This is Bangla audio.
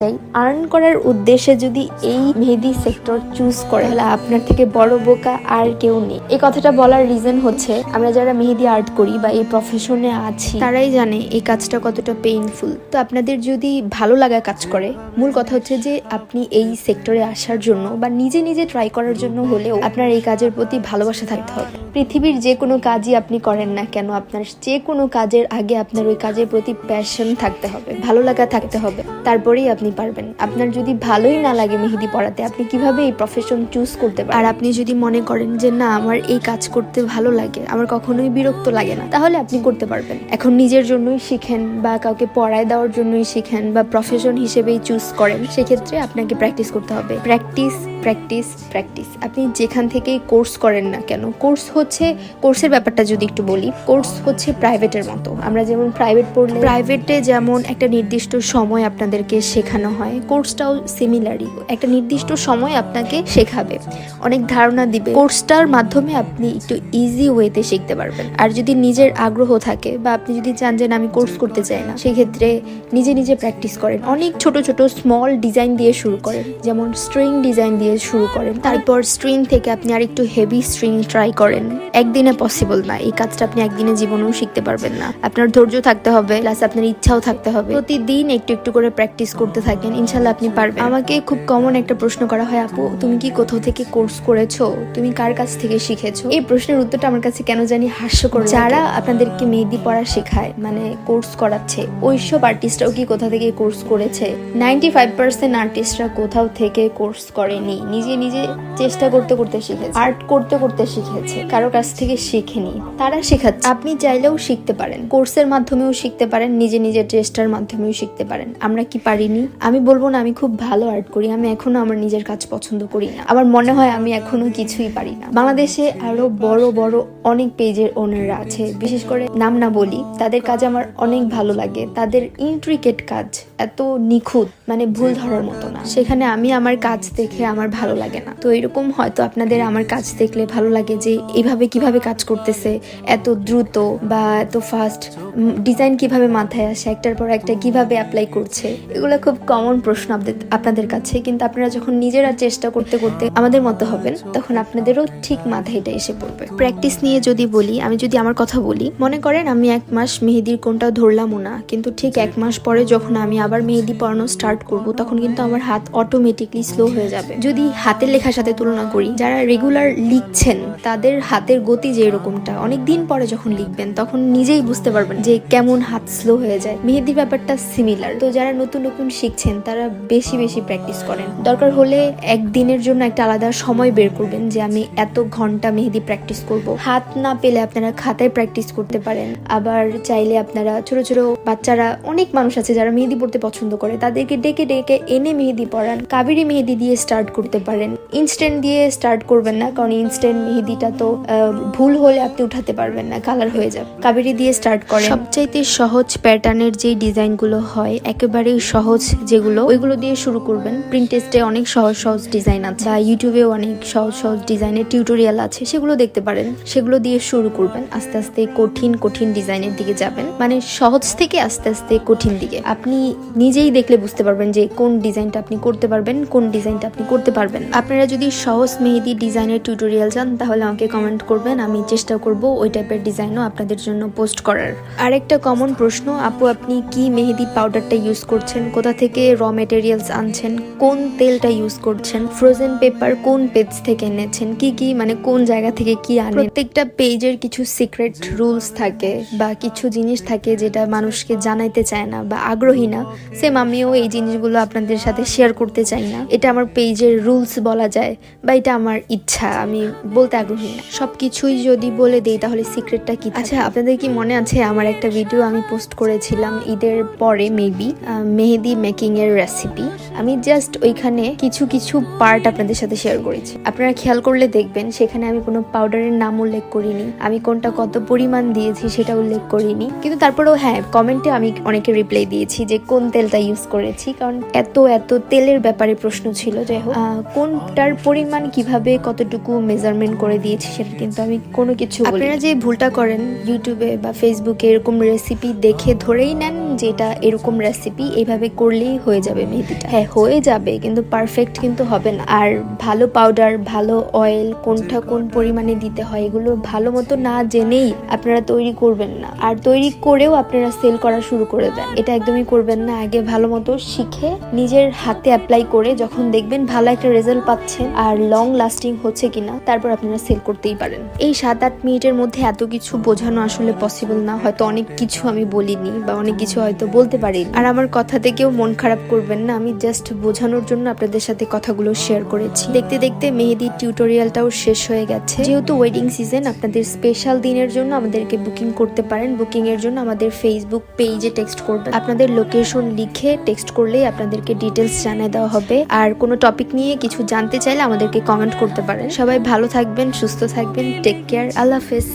চাই, আর্ন করার উদ্দেশ্যে যদি এই মেহেদি সেক্টর চুজ করে তাহলে আপনার থেকে বড় বোকা আর কেউ নেই। এই কথাটা বলার রিজন হচ্ছে আমরা যারা মেহেদি আর্ট করি বা এই প্রফেশনে আছি তারাই জানে এই কাজটা কতটা পেইনফুল। তো আপনাদের যদি ভালো লাগা কাজ করে, মূল কথা হচ্ছে যে আপনি এই সেক্টরে আসার জন্য বা নিজে নিজে ট্রাই করার জন্য হলেও আপনার এই কাজের প্রতি ভালোবাসা থাকতে হবে। পৃথিবীর যে কোনো কাজই আপনি করেন না কেন, আপনার যে কোনো কাজের আগে আপনার ওই কাজের প্রতি প্যাশন থাকতে হবে, ভালো লাগা থাকতে হবে, তারপরেই আপনি পারবেন। আপনার যদি ভালোই না লাগে মেহেদি পড়াতে, আপনি কিভাবে এই প্রফেশন চুজ করতে পারেন? আর আপনি যদি মনে করেন যে না আমার এই কাজ করতে ভালো লাগে, আমার কখনোই বিরক্ত লাগে না, তাহলে আপনি করতে পারবেন। এখন নিজের জন্যই শিখেন বা কাউকে পড়ায় দেওয়ার জন্যই শিখেন বা প্রফেশন হিসেবেই চুজ করেন, সেক্ষেত্রে আপনাকে প্র্যাকটিস করতে হবে। Practice practice practice. আপনি যেখান থেকেই কোর্স করেন না কেন, কোর্সের ব্যাপারটা যদি একটু বলি, কোর্স হচ্ছে প্রাইভেটের মতো। আমরা যেমন প্রাইভেট পড়লে প্রাইভেটে যেমন একটা নির্দিষ্ট সময় আপনাদেরকে শেখানো হয়, কোর্সটাও সিমিলারই, একটা নির্দিষ্ট সময় আপনাকে শেখাবে, অনেক ধারণা দিবে। কোর্সটার মাধ্যমে আপনি একটু ইজি ওয়েতে শিখতে পারবেন। আর যদি নিজের আগ্রহ থাকে বা আপনি যদি চান যে আমি কোর্স করতে চাই না, সেক্ষেত্রে নিজে নিজে প্র্যাকটিস করেন। অনেক ছোট ছোট স্মল ডিজাইন দিয়ে শুরু করেন, যেমন স্ট্রিং ডিজাইন দিয়ে শুরু করেন, তারপর স্ট্রিং থেকে আপনি আরেকটু হেভি স্ট্রিং ট্রাই করেন। একদিনে পসিবল না, এই কাজটা আপনি একদিনে জীবনেও শিখতে পারবেন না। আপনার ধৈর্য থাকতে হবে, প্লাস আপনার ইচ্ছাও থাকতে হবে। প্রতিদিন একটু একটু করে প্র্যাকটিস করতে থাকেন, ইনশাল্লাহ আপনি পারবেন। আমাকে খুব কমন একটা প্রশ্ন করা হয়, আপু তুমি কি কোথাও থেকে কোর্স করেছো, তুমি কার কাছ থেকে শিখেছো? এই প্রশ্নের উত্তরটা আমার কাছে কেন জানি হাস্যকর। যারা আপনাদেরকে মেহেদি পড়া শেখায়, মানে কোর্স করাচ্ছে, ওইসব আর্টিস্টরাও কি কোথা থেকে কোর্স করেছে? 95% আর্টিস্টরা কোথাও থেকে কোর্স করেনি, নিজে নিজে চেষ্টা করতে করতে শিখেছে, আর্ট করতে করতে শিখেছে, কারো কাছ থেকে শিখেনি, তারা শেখাচ্ছে। আপনি চাইলেও শিখতে পারেন, কোর্সের মাধ্যমেও শিখতে পারেন, নিজে নিজের চেষ্টার মাধ্যমেও শিখতে পারেন। আমরা কি পারিনি? আমি বলবো না আমি খুব ভালো আর্ট করি, আমি এখনো আমার নিজের কাজ পছন্দ করি না, আমার মনে হয় আমি এখনো কিছুই পারি না। বাংলাদেশে আরো বড় বড় অনেক পেজের ওনাররা আছে, বিশেষ করে নাম না বলি, তাদের কাজ আমার অনেক ভালো লাগে। তাদের ইন্ট্রিকেট কাজ এত নিখুঁত, মানে ভুল ধরার মতো না। সেখানে আমি আমার কাজ দেখে আমার ভালো লাগে না। তো এরকম হয়তো আপনাদের আমার কাজ দেখলে ভালো লাগে যে এইভাবে কিভাবে কাজ করতেছে, এত দ্রুত বা এত ফাস্ট, ডিজাইন কিভাবে মাথায় আসে, একটার পর একটা কিভাবে অ্যাপ্লাই করছে। এগুলো খুব কমন প্রশ্ন আপনাদের কাছে, কিন্তু আপনারা যখন নিজেরা চেষ্টা করতে করতে আমাদের মতো হবেন, তখন আপনাদেরও ঠিক মাথায় এটা এসে পড়বে। প্র্যাকটিস নিয়ে যদি বলি, আমি যদি আমার কথা বলি, মনে করেন আমি 1 মাস মেহেদির কোনটা ধরলামও না, কিন্তু ঠিক 1 মাস পরে যখন আমি আবার মেহেদি পড়ানো স্টার্ট করব, তখন কিন্তু আমার হাত অটোমেটিকলি স্লো হয়ে যাবে। যদি হাতের লেখার সাথে তুলনা করি, যারা রেগুলার লিখছেন তাদের হাতের গতি যে এরকমটা, অনেক দিন পরে যখন লিখবেন তখন নিজেই বুঝতে পারবেন যে কেমন হাত স্লো হয়ে যায়। মেহেদির ব্যাপারটা সিমিলার। তো যারা নতুন নতুন শিখছেন তারা বেশি বেশি প্র্যাকটিস করেন। দরকার হলে একদিনের জন্য একটা আলাদা সময় বের করবেন যে আমি এত ঘন্টা মেহেদি প্র্যাকটিস করব। হাত না পেলে আপনারা খাতায় প্র্যাকটিস করতে পারেন। আবার চাইলে আপনারা ছোট ছোট বাচ্চারা, অনেক মানুষ আছে যারা মেহেদি পড়তে পছন্দ করে, তাদেরকে ডেকে ডেকে এনে মেহেদি পড়ান। কাবেরি মেহেদি দিয়ে স্টার্ট করতে পারেন, ইনস্ট্যান্ট দিয়ে স্টার্ট করবেন না, কারণ ইনস্ট্যান্ট মেহেদিটা তো ভুল হলে আপনি উঠাতে পারবেন না, কালার হয়ে যাবে। কাবেরি দিয়ে স্টার্ট করেন। সবচাইতে সহজ প্যাটার্নের যে ডিজাইন গুলো হয়, একেবারেই সহজ যেগুলো, ওইগুলো দিয়ে শুরু করবেন। প্রিন্টেস্টে অনেক সহজ সহজ ডিজাইন আছে, বা ইউটিউবেও অনেক সহজ সহজ ডিজাইনের টিউটোরিয়াল আছে, সেগুলো দেখতে পারেন। সেগুলো দিয়ে শুরু করবেন, আস্তে আস্তে কঠিন কঠিন ডিজাইনের দিকে যাবেন, মানে সহজ থেকে আস্তে আস্তে কঠিন দিকে। আপনি নিজেই দেখলে বুঝতে পারবেন যে কোন ডিজাইনটা আপনি করতে পারবেন, কোন ডিজাইনটা আপনি করতে পারবেন। আপনারা যদি সহজ মেহেদি ডিজাইনের টিউটোরিয়াল চান, তাহলে আমাকে কমেন্ট করবেন, আমি চেষ্টা করব ওই টাইপের ডিজাইনও আপনাদের জন্য পোস্ট করার। আরেকটা কমন প্রশ্ন, আপু আপনি কি মেহেদি পাউডারটা ইউজ করছেন, কোথা থেকে র মেটেরিয়ালস আনছেন, কোন তেলটা ইউজ করছেন, ফ্রোজেন পেপার কোন পেজ থেকে এনেছেন, কি কি মানে কোন জায়গা থেকে কি আনেন। প্রত্যেকটা পেজের কিছু সিক্রেট রুলস থাকে বা কিছু জিনিস থাকে যেটা মানুষকে জানাইতে চায় না বা আগ্রহী না। সেম আমিও এই জিনিসগুলো আপনাদের সাথে শেয়ার করতে চাই না। এটা আমার পেজের রুলস বলা যায়, বা এটা আমার ইচ্ছা, আমি বলতে আগ্রহী না। সবকিছুই যদি বলে দেই তাহলে সিক্রেটটা কি? আচ্ছা, আপনাদের কি মনে আছে আমার একটা ভিডিও আমি পোস্ট করেছিলাম ঈদের পরে, মেবি, মেহেদি মেকিং এর রেসিপি। আমি জাস্ট ওইখানে কিছু কিছু পার্ট আপনাদের সাথে শেয়ার করেছি। আপনারা খেয়াল করলে দেখবেন সেখানে আমি কোনো পাউডারের নাম উল্লেখ করিনি, আমি কোনটা কত পরিমাণ দিয়েছি সেটা উল্লেখ করিনি। কিন্তু তারপরেও হ্যাঁ, কমেন্টে আমি অনেকে রিপ্লাই দিয়েছি যে কোন তেলটা ইউজ করেছি, কারণ এত এত তেলের ব্যাপারে প্রশ্ন ছিল। যাই হোক, কোনটার পরিমাণ কিভাবে কতটুকু মেজারমেন্ট করে দিয়েছি সেটা কিন্তু আমি কোনো কিছু বলি। আপনারা যে ভুলটা করেন ইউটিউবে বা ফেসবুকে এরকম রেসিপি দেখে ধরেই নেন যে এটা এরকম রেসিপি, এইভাবে করলেই হয়ে যাবে মেহেদিটা। হ্যাঁ হয়ে যাবে, কিন্তু পারফেক্ট কিন্তু হবে না। আর ভালো পাউডার, ভালো অয়েল, কোনটা কোন পরিমাণে দিতে হয় এগুলো ভালো মতো না জেনেই আপনারা তৈরি করবেন না। আর তৈরি করেও আপনারা সেল করা শুরু করে দেন, এটা একদমই করবেন না। আগে ভালো মতো শিখে নিজের হাতে অ্যাপ্লাই করে যখন দেখবেন ভালো একটা রেজাল্ট পাচ্ছেন আর লং লাস্টিং হচ্ছে কিনা, তারপর আপনারা সেল করতেই পারেন। এই 7-8 মিনিটের মধ্যে এত কিছু বোঝানো আসলে পসিবল না। হয়তো অনেক কিছু আমি বলিনি বা অনেক কিছু হয়তো বলতে পারিনি। আর আমার কথা থেকেও মন খারাপ করবেন না, আমি জাস্ট বোঝানোর জন্য আপনাদের সাথে কথাগুলো শেয়ার করেছি। দেখতে দেখতে মেহেদির টিউটোরিয়ালটাও শেষ হয়ে গেছে। যেহেতু ওয়েডিং সিজন, আপনাদের স্পেশাল দিনের জন্য আমাদেরকে বুকিং করতে পারেন। বুকিং এর জন্য আমাদের ফেসবুক পেজে টেক্সট করবেন। আপনাদের লোকেশন লিখে টেক্সট করলেই আপনাদেরকে ডিটেলস জানিয়ে দেওয়া হবে। আর কোনো টপিক নিয়ে কিছু জানতে চাইলে আমাদেরকে কমেন্ট করতে পারেন। সবাই ভালো থাকবেন, সুস্থ থাকবেন, টেক কেয়ার, আল্লাহ হাফেজ।